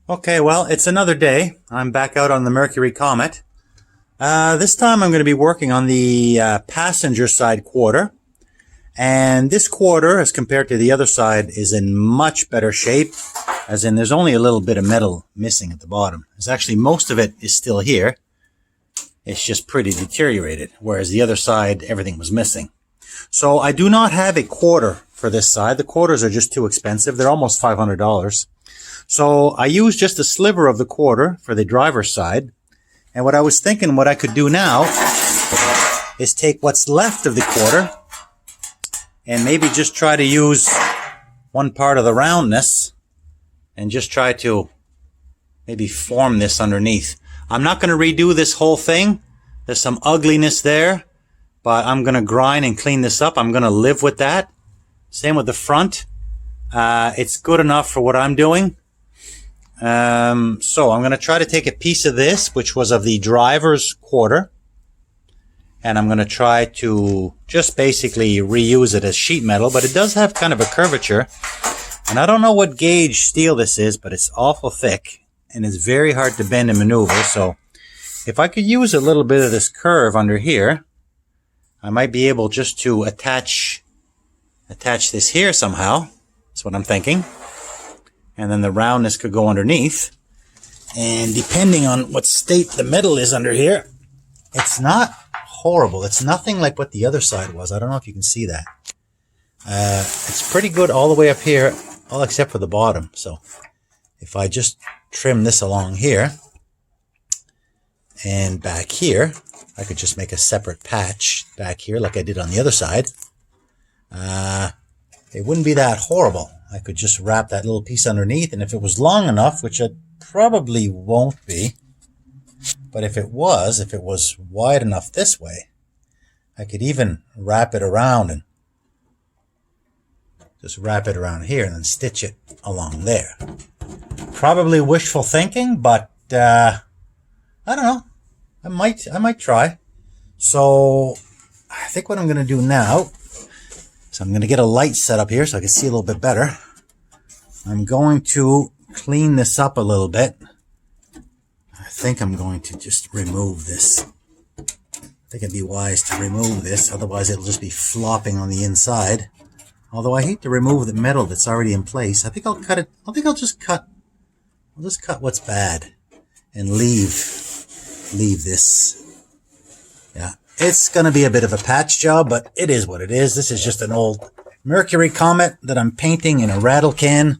Okay, well, it's another day. I'm back out on the Mercury Comet. This time I'm going to be working on the passenger side quarter. And this quarter, as compared to the other side, is in much better shape. As in, there's only a little bit of metal missing at the bottom. There's actually, most of it is still here. It's just pretty deteriorated. Whereas the other side, everything was missing. So I do not have a quarter for this side. The quarters are just too expensive. They're almost $500. So I used just a sliver of the quarter for the driver's side. And what I was thinking what I could do now is take what's left of the quarter and maybe just try to use one part of the roundness and just try to maybe form this underneath. I'm not going to redo this whole thing. There's some ugliness there, but I'm going to grind and clean this up. I'm going to live with that. Same with the front. It's good enough for what I'm doing. So I'm going to try to take a piece of this, which was of the driver's quarter, and I'm going to try to just basically reuse it as sheet metal, but it does have kind of a curvature, and I don't know what gauge steel this is, but it's awful thick, and it's very hard to bend and maneuver. So if I could use a little bit of this curve under here, I might be able just to attach this here somehow. That's what I'm thinking. And then the roundness could go underneath. And depending on what state the metal is under here, it's not horrible. It's nothing like what the other side was. I don't know if you can see that. It's pretty good all the way up here, all except for the bottom. So if I just trim this along here and back here, I could just make a separate patch back here like I did on the other side. It wouldn't be that horrible. I could just wrap that little piece underneath, and if it was long enough, which it probably won't be, but if it was wide enough this way, I could even wrap it around and just wrap it around here and then stitch it along there. Probably wishful thinking, but I don't know. I might try. So I think what I'm going to do now, so I'm going to get a light set up here so I can see a little bit better. I'm going to clean this up a little bit. I think I'm going to just remove this. I think it'd be wise to remove this, otherwise it'll just be flopping on the inside. Although I hate to remove the metal that's already in place. I think I'll cut it. I think I'll just cut what's bad and leave this. Yeah. It's going to be a bit of a patch job, but it is what it is. This is just an old Mercury Comet that I'm painting in a rattle can.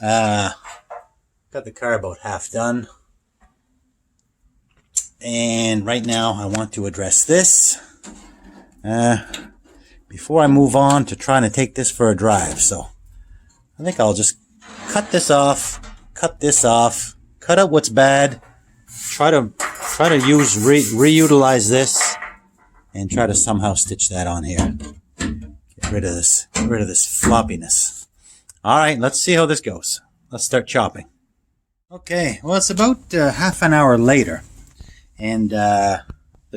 Got the car about half done. And right now I want to address this before I move on to trying to take this for a drive. So I think I'll just cut this off, cut this off, cut out what's bad, try to reutilize this, and try to somehow stitch that on here. Get rid of this floppiness. All right, let's see how this goes. Let's start chopping. Okay, well, it's about half an hour later, and the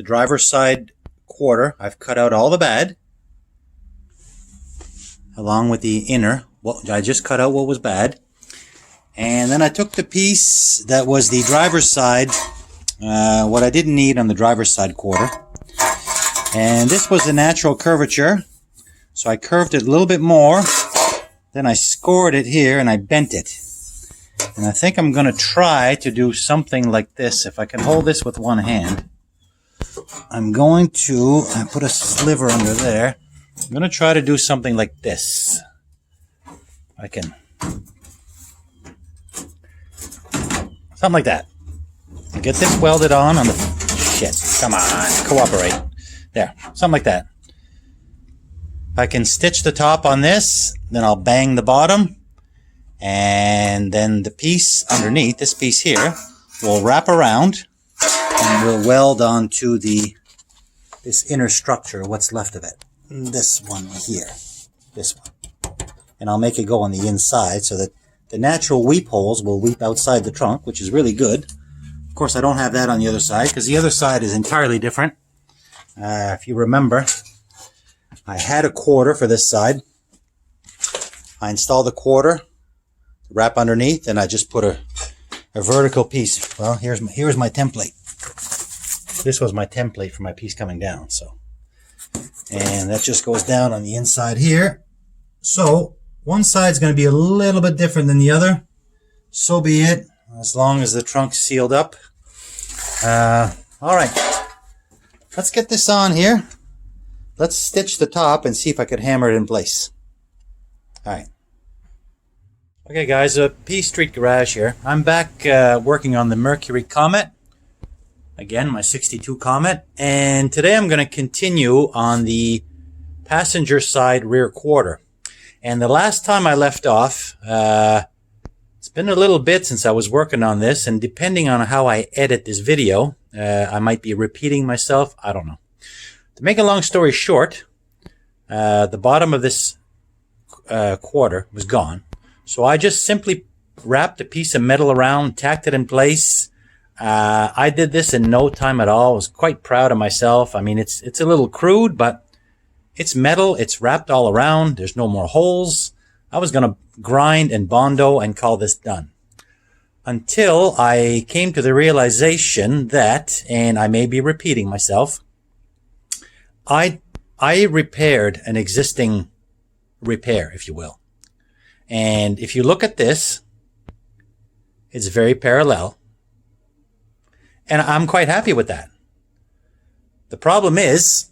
driver's side quarter, I've cut out all the bad, along with the inner. Well, I just cut out what was bad, and then I took the piece that was the driver's side, what I didn't need on the driver's side quarter. And this was the natural curvature, so I curved it a little bit more, then I scored it here and I bent it. And I think I'm going to try to do something like this. If I can hold this with one hand, I'm going to put a sliver under there. I'm going to try to do something like this. I can. Something like that. I get this welded on the... Shit, come on, cooperate. There, something like that. If I can stitch the top on this, then I'll bang the bottom, and then the piece underneath, this piece here, will wrap around and will weld onto this inner structure, what's left of it. This one here, this one. And I'll make it go on the inside so that the natural weep holes will weep outside the trunk, which is really good. Of course, I don't have that on the other side because the other side is entirely different. If you remember, I had a quarter for this side. I installed the quarter, wrap underneath, and I just put a a vertical piece. Well, here's my template. This was my template for my piece coming down. So, and that just goes down on the inside here. So one side's going to be a little bit different than the other. So be it, as long as the trunk's sealed up. All right, let's get this on here. Let's stitch the top and see if I could hammer it in place. All right. Okay, guys, P Street Garage here. I'm back working on the Mercury Comet. Again, my 62 Comet. And today I'm going to continue on the passenger side rear quarter. And the last time I left off, it's been a little bit since I was working on this. And depending on how I edit this video, I might be repeating myself. I don't know. To make a long story short, the bottom of this quarter was gone. So I just simply wrapped a piece of metal around, tacked it in place. I did this in no time at all. I was quite proud of myself. I mean, it's a little crude, but it's metal. It's wrapped all around. There's no more holes. I was going to grind and bondo and call this done. Until I came to the realization that, and I may be repeating myself, I repaired an existing repair, if you will. And if you look at this, it's very parallel. And I'm quite happy with that. The problem is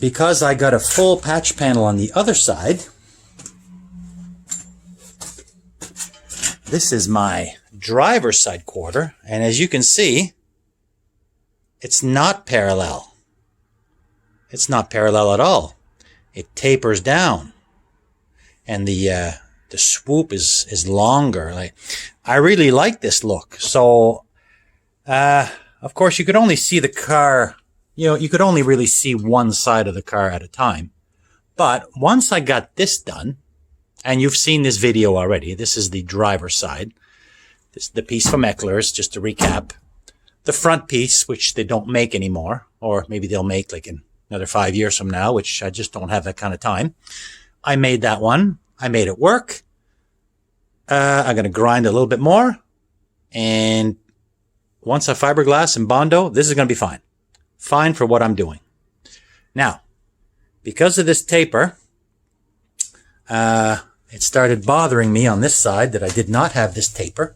because I got a full patch panel on the other side. This is my driver's side quarter. And as you can see, it's not parallel. It's not parallel at all. It tapers down. And the swoop is longer. Like, I really like this look. So, of course, you could only see the car. You could only really see one side of the car at a time. But once I got this done, and you've seen this video already. This is the driver's side. This is the piece from Eckler's, just to recap. The front piece, which they don't make anymore, or maybe they'll make like in another 5 years from now, which I just don't have that kind of time. I made that one. I made it work. I'm going to grind a little bit more. And once I fiberglass and bondo, this is going to be fine. Fine for what I'm doing. Now, because of this taper, it started bothering me on this side that I did not have this taper.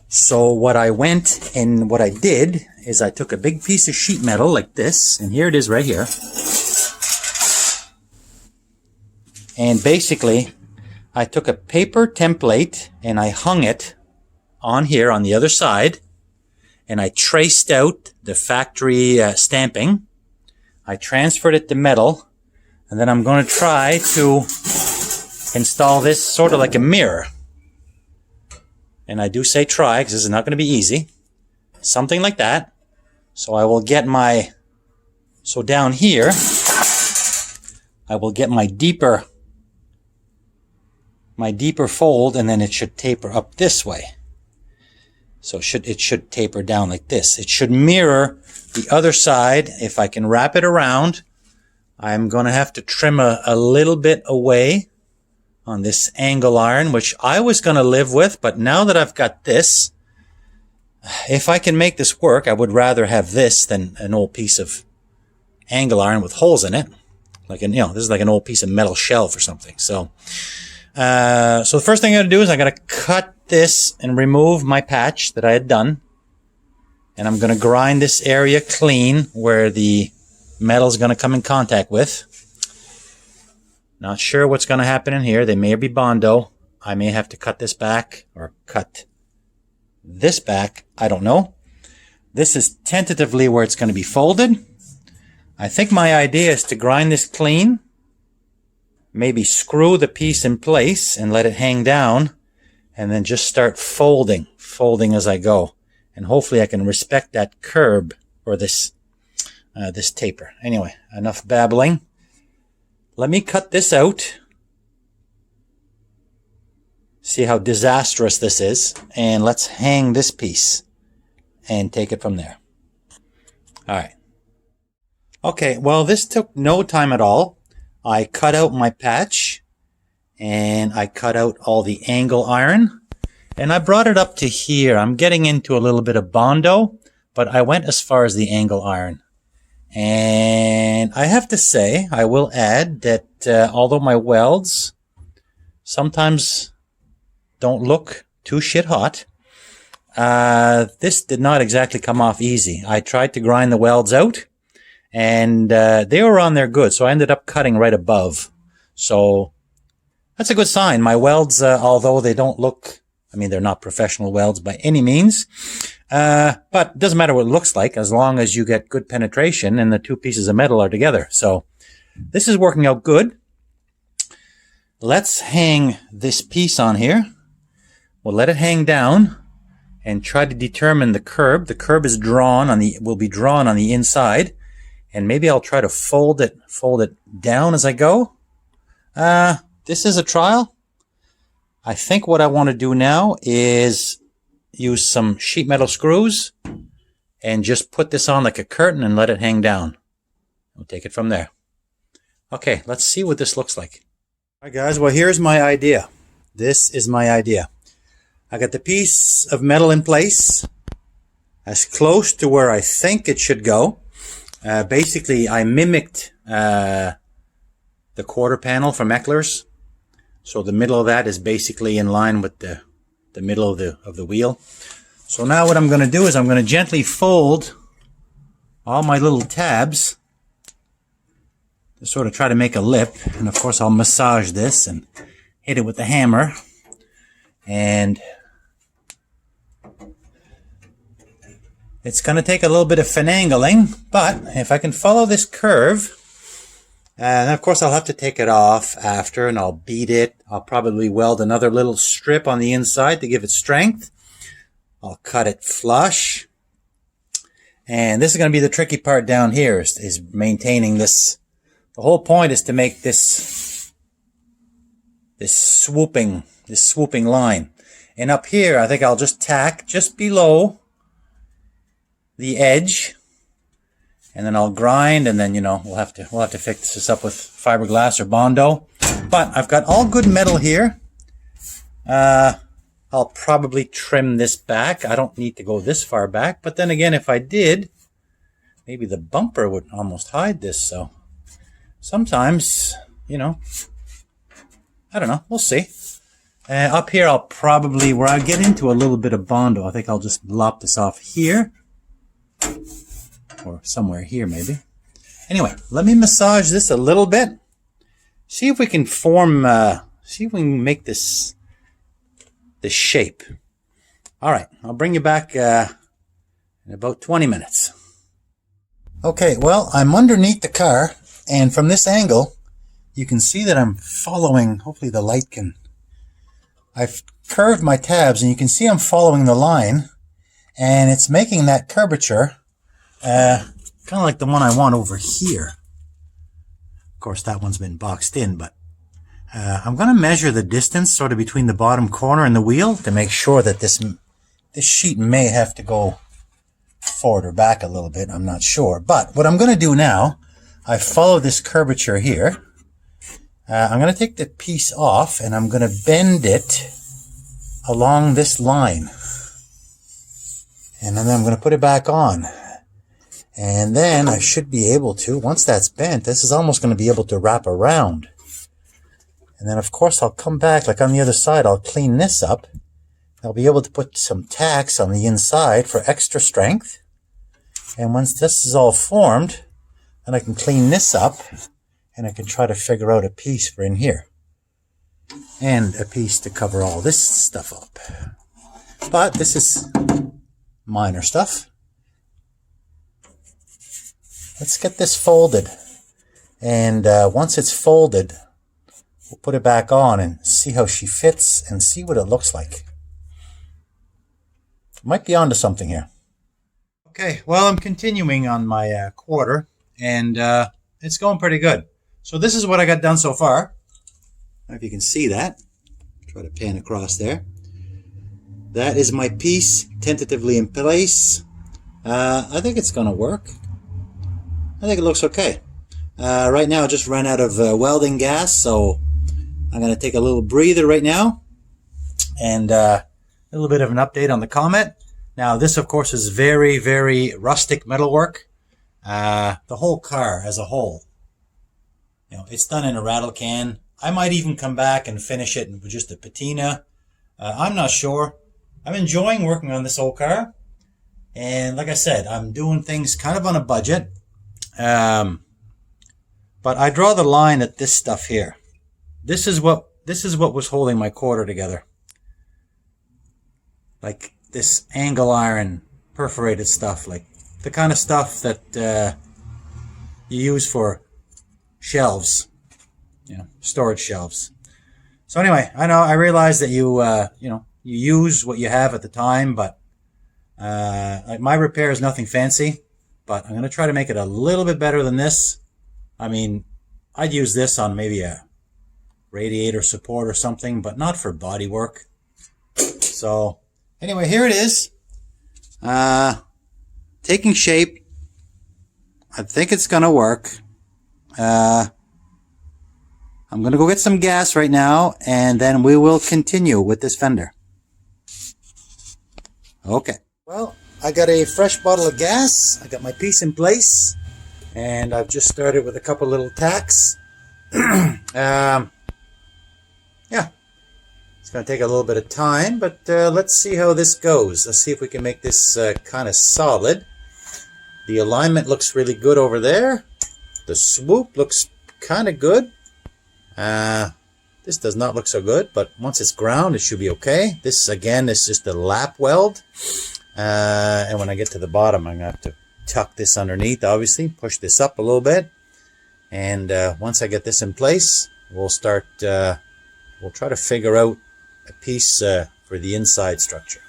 So what I did is I took a big piece of sheet metal like this, and here it is right here. And basically, I took a paper template and I hung it on here on the other side, and I traced out the factory stamping. I transferred it to metal, and then I'm going to try to install this sort of like a mirror. And I do say try, because this is not going to be easy. Something like that. So I will get so down here, I will get my deeper fold, and then it should taper up this way. So it should taper down like this. It should mirror the other side. If I can wrap it around, I'm going to have to trim a little bit away on this angle iron, which I was going to live with, but now that I've got this, if I can make this work, I would rather have this than an old piece of angle iron with holes in it. Like this is like an old piece of metal shelf or something. So the first thing I'm going to do is I'm going to cut this and remove my patch that I had done. And I'm going to grind this area clean where the metal is going to come in contact with. Not sure what's going to happen in here. They may be bondo. I may have to cut this back or cut this back. I don't know. This is tentatively where it's going to be folded. I think my idea is to grind this clean. Maybe screw the piece in place and let it hang down. And then just start folding as I go. And hopefully I can respect that curb or this taper. Anyway, enough babbling. Let me cut this out. See how disastrous this is. And let's hang this piece and take it from there. All right. Okay, well, this took no time at all. I cut out my patch and I cut out all the angle iron, and I brought it up to here. I'm getting into a little bit of Bondo, but I went as far as the angle iron. And I have to say, I will add that although my welds sometimes don't look too shit hot, this did not exactly come off easy. I tried to grind the welds out, and they were on there good, so I ended up cutting right above. So that's a good sign. My welds, although they don't look, I mean, they're not professional welds by any means, but it doesn't matter what it looks like as long as you get good penetration and the two pieces of metal are together. So this is working out good. Let's hang this piece on here. We'll let it hang down and try to determine the curb. The curb is drawn on will be drawn on the inside, and maybe I'll try to fold it down as I go. This is a trial. I think what I want to do now is use some sheet metal screws and just put this on like a curtain and let it hang down. We'll take it from there. Okay, let's see what this looks like. All right, guys, well, here's my idea. This is my idea. I got the piece of metal in place as close to where I think it should go. Basically, I mimicked the quarter panel from Eckler's. So the middle of that is basically in line with the middle of the wheel. So now what I'm going to do is I'm going to gently fold all my little tabs to sort of try to make a lip. And of course I'll massage this and hit it with the hammer. And it's going to take a little bit of finagling, but if I can follow this curve, and of course I'll have to take it off after and I'll beat it. I'll probably weld another little strip on the inside to give it strength. I'll cut it flush. And this is going to be the tricky part down here is maintaining this. The whole point is to make this swooping line. And up here I think I'll just tack just below the edge. And then I'll grind, and then, you know, we'll have to fix this up with fiberglass or Bondo. But I've got all good metal here. I'll probably trim this back. I don't need to go this far back. But then again, if I did, maybe the bumper would almost hide this. So sometimes, you know, I don't know. We'll see. Up here, I'll probably, where I get into a little bit of Bondo, I think I'll just lop this off here. Or somewhere here, maybe. Anyway, let me massage this a little bit. See if we can form, see if we can make this shape. All right, I'll bring you back in about 20 minutes. Okay, well, I'm underneath the car, and from this angle, you can see that I'm following, hopefully the light can, I've curved my tabs, and you can see I'm following the line, and it's making that curvature kind of like the one I want over here. Of course, that one's been boxed in, but I'm going to measure the distance sort of between the bottom corner and the wheel to make sure that this sheet may have to go forward or back a little bit. I'm not sure. But what I'm going to do now, I follow this curvature here. I'm going to take the piece off and I'm going to bend it along this line. And then I'm going to put it back on. And then I should be able to, once that's bent, this is almost going to be able to wrap around. And then, of course, I'll come back, like on the other side, I'll clean this up. I'll be able to put some tacks on the inside for extra strength. And once this is all formed, then I can clean this up, and I can try to figure out a piece for in here. And a piece to cover all this stuff up. But this is minor stuff. Let's get this folded, and once it's folded, we'll put it back on and see how she fits and see what it looks like. Might be onto something here. Okay, well, I'm continuing on my quarter, and it's going pretty good. So this is what I got done so far. I don't know if you can see that. Try to pan across there. That is my piece tentatively in place. I think it's going to work. I think it looks okay. Right now I just ran out of welding gas, so I'm going to take a little breather right now and a little bit of an update on the Comet. Now, this, of course, is very, very rustic metalwork. The whole car as a whole, it's done in a rattle can. I might even come back and finish it with just a patina. I'm not sure. I'm enjoying working on this old car. And like I said, I'm doing things kind of on a budget. But I draw the line at this stuff here. This is what was holding my quarter together. Like this angle iron perforated stuff, like the kind of stuff that you use for shelves, storage shelves. So anyway, I realize that you use what you have at the time, but my repair is nothing fancy, but I'm going to try to make it a little bit better than this. I mean, I'd use this on maybe a radiator support or something, but not for body work. So anyway, here it is. Taking shape. I think it's going to work. I'm going to go get some gas right now, and then we will continue with this fender. Okay. Well, I got a fresh bottle of gas. I got my piece in place, and I've just started with a couple little tacks. Yeah, it's going to take a little bit of time, but let's see how this goes. Let's see if we can make this kind of solid. The alignment looks really good over there. The swoop looks kind of good. This does not look so good, but once it's ground, it should be okay. This, again, is just a lap weld. And when I get to the bottom, I'm going to have to tuck this underneath, obviously, push this up a little bit. And once I get this in place, we'll start, we'll try to figure out a piece for the inside structure.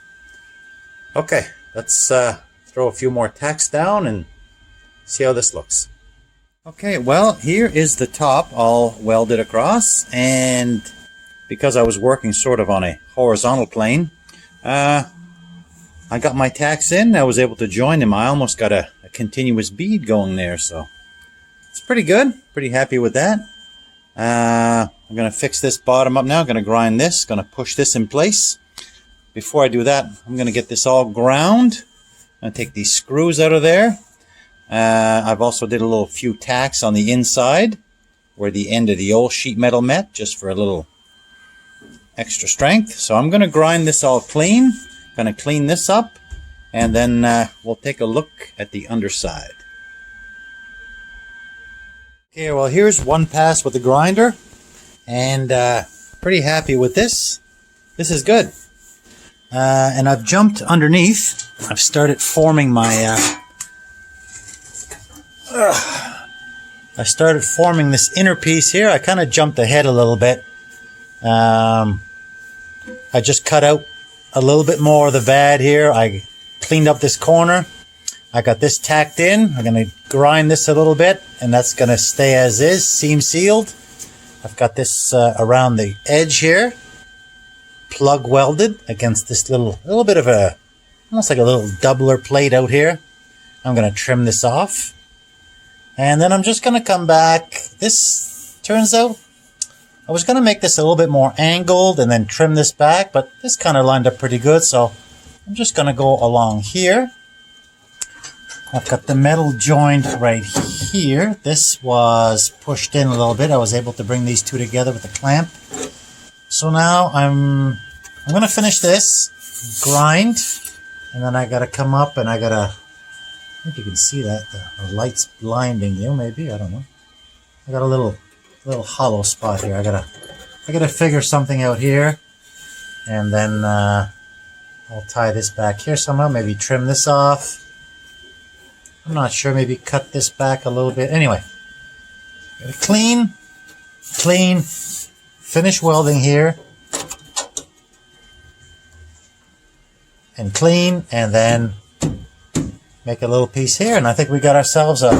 Okay, let's throw a few more tacks down and see how this looks. Okay, well, here is the top all welded across, and because I was working sort of on a horizontal plane, I got my tacks in. I was able to join them. I almost got a continuous bead going there, so it's pretty good. Pretty happy with that. I'm going to fix this bottom up now. I'm going to grind this. Going to push this in place. Before I do that, I'm going to get this all ground. I'm going to take these screws out of there. I've also did a few tacks on the inside where the end of the old sheet metal met, just for a little extra strength. So I'm going to grind this all clean. Going to clean this up, and then we'll take a look at the underside. Okay, well, here's one pass with the grinder, and pretty happy with this. This is good. And I've jumped underneath. I've started forming my I started forming this inner piece here. I kind of jumped ahead a little bit. I just cut out a little bit more of the bad here. I cleaned up this corner. I got this tacked in. I'm going to grind this a little bit, and that's going to stay as is, seam sealed. I've got this around the edge here, plug welded against this little bit of a, almost like a little doubler plate out here. I'm going to trim this off. And then I'm just going to come back. This turns out, I was going to make this a little bit more angled and then trim this back, but this kind of lined up pretty good, so I'm just going to go along here. I've got the metal joint right here. This was pushed in a little bit. I was able to bring these two together with a clamp. So now I'm going to finish this, grind, and then I got to come up and I got to, I think you can see that, the light's blinding you, maybe, I don't know. I got a little hollow spot here. I gotta figure something out here, and then I'll tie this back here somehow. Maybe trim this off. I'm not sure. Maybe cut this back a little bit. Anyway, gotta clean, finish welding here, and clean, and then make a little piece here, and I think we got ourselves a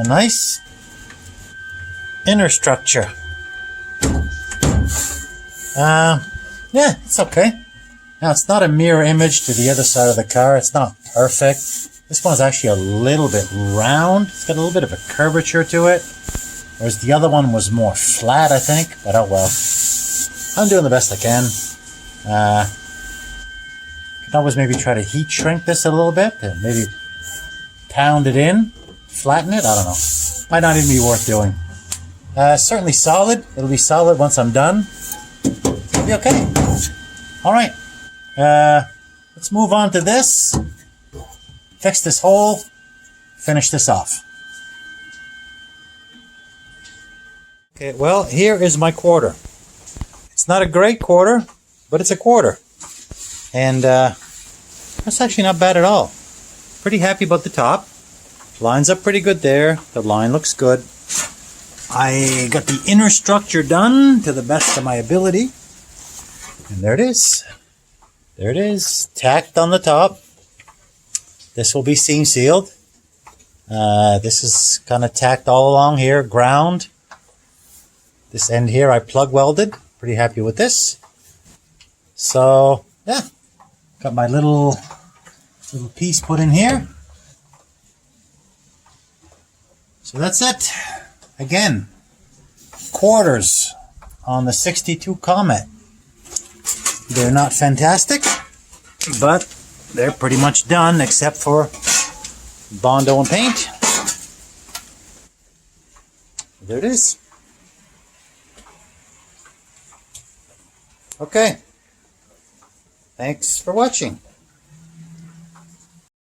nice inner structure. Yeah, it's okay. Now, it's not a mirror image to the other side of the car. It's not perfect. This one's actually a little bit round. It's got a little bit of a curvature to it. whereas the other one was more flat, I think. But oh well. I'm doing the best I can. Can always maybe try to heat shrink this a little bit, and maybe pound it in, flatten it. I don't know. Might not even be worth doing. Certainly solid. It'll be solid once I'm done. It'll be okay. All right. Let's move on to this. Fix this hole. Finish this off. Okay, well, here is my quarter. It's not a great quarter, but it's a quarter. And that's actually not bad at all. Pretty happy about the top. Lines up pretty good there. The line looks good. I got the inner structure done to the best of my ability. And there it is. There it is. Tacked on the top. This will be seam sealed. This is kind of tacked all along here. Ground. This end here I plug welded. Pretty happy with this. So, yeah. Got my little piece put in here. So that's it. Again, quarters on the 62 Comet. They're not fantastic, but they're pretty much done except for Bondo and paint. There it is. Okay. Thanks for watching.